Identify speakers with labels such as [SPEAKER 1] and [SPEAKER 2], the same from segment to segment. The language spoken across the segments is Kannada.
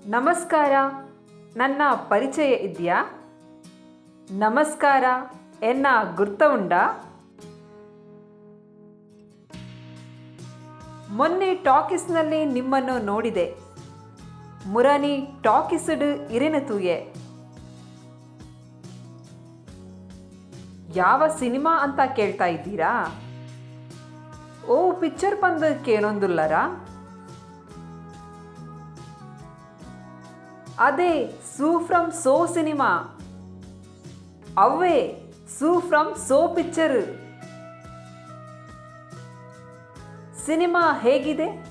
[SPEAKER 1] ನಮಸ್ಕಾರ. ನನ್ನ ಪರಿಚಯ ಇದೆಯಾ? ನಮಸ್ಕಾರ ಎನ್ನ ಗುರ್ತ ಉಂಡಾ? ಮೊನ್ನೆ ಟಾಕೀಸ್ನಲ್ಲಿ ನಿಮ್ಮನ್ನು ನೋಡಿದೆ. ಮುರಾನಿ ಟಾಕೀಸ್ಡ್ ಇರೆನು ತೂಯೆ. ಯಾವ ಸಿನಿಮಾ ಅಂತ ಕೇಳ್ತಾ ಇದ್ದೀರಾ? ಓ ಪಿಕ್ಚರ್ ಪಂದ್ ಕೇನೊಂದುಲ್ಲರಾ? ಅದೇ ಸೂ ಫ್ರಮ್ ಸೋ ಸಿನಿಮಾ. ಅವೇ Su from So picture. Cinema ಹೇಗಿದೆ?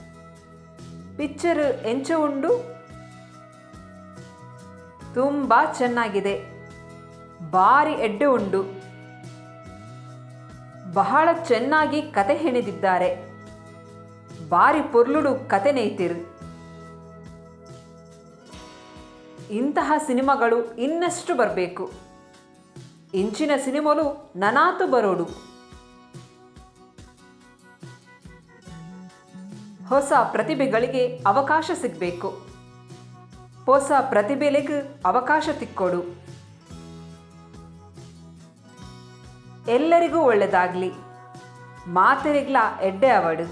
[SPEAKER 1] ಪಿಕ್ಚರ್ ಎಂಚ ಉಂಡು? ತುಂಬ ಚೆನ್ನಾಗಿದೆ. ಭಾರಿ ಎಡ್ಡೆ ಉಂಡು. ಬಹಳ ಚೆನ್ನಾಗಿ ಕತೆ ಹೆಣೆದಿದ್ದಾರೆ. ಭಾರಿ ಪೊರ್ಲುಡು ಕತೆ ನೇಯ್ತಿರು. ಇಂತಹ ಸಿನಿಮಾಗಳು ಇನ್ನಷ್ಟು ಬರಬೇಕು. ಇಂಚಿನ ಸಿನಿಮಾಲು ನನಾತು ಬರೋಡು. ಹೊಸ ಪ್ರತಿಭೆಗಳಿಗೆ ಅವಕಾಶ ಸಿಗಬೇಕು. ಹೊಸ ಪ್ರತಿಭೆಲೆಗ್ ಅವಕಾಶ ತಿಕ್ಕೊಡು. ಎಲ್ಲರಿಗೂ ಒಳ್ಳೆದಾಗಲಿ. ಮಾತೆರೆಗ್ಲ ಎಡ್ಡೆ ಅವಡು.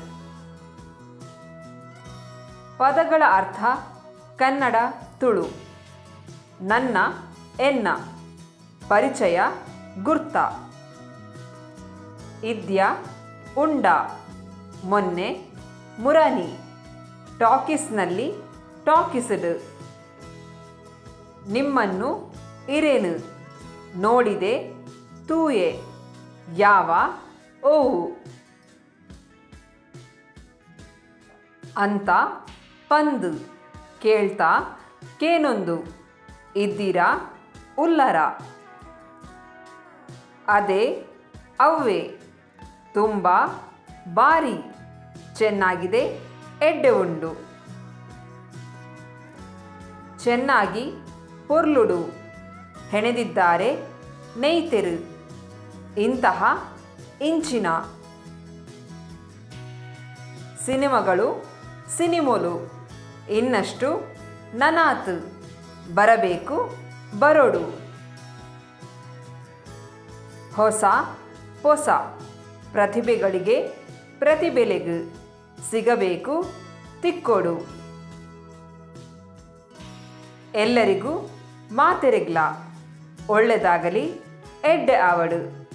[SPEAKER 1] ಪದಗಳ ಅರ್ಥ ಕನ್ನಡ ತುಳು. ನನ್ನ ಎನ್ನ ಪರಿಚಯ ಗುರ್ತ. ಇದ್ಯಾ ಉಂಡ ಮೊನ್ನೆ ಮುರಾನಿ ಟಾಕೀಸ್ನಲ್ಲಿ ಟಾಕೀಸ್ಡ್. ನಿಮ್ಮನ್ನು ಇರೇನು ನೋಡಿದೆ ತೂಯೆ. ಯಾವ ಓವು ಅಂತ ಪಂದ್ ಕೇಳ್ತಾ ಕೇನೊಂದು. ಇದ್ದೀರಾ ಉಲ್ಲರ. ಅದೇ ಅವ್ವೆ ತುಂಬ ಭಾರಿ ಚೆನ್ನಾಗಿದೆ ಎಡ್ಡೆ ಉಂಡು. ಚೆನ್ನಾಗಿ ಪೊರ್ಲುಡು ಹೆಣೆದಿದ್ದಾರೆ ನೇಯ್ತೆರು. ಇಂತಹ ಇಂಚಿನ ಸಿನಿಮಾಗಳು ಸಿನಿಮೋಲು ಇನ್ನಷ್ಟು ನನಾತ್ ಬರಬೇಕು ಬರೋಡು. ಹೊಸ ಹೊಸ ಪ್ರತಿಭೆಗಳಿಗೆ ಪ್ರತಿಭೆಲೆಗ್ ಸಿಗಬೇಕು ತಿಕ್ಕೊಡು. ಎಲ್ಲರಿಗೂ ಮಾತೆರೆಗ್ಲ ಒಳ್ಳೆದಾಗಲಿ ಎಡ್ಡೆ ಆವಡು.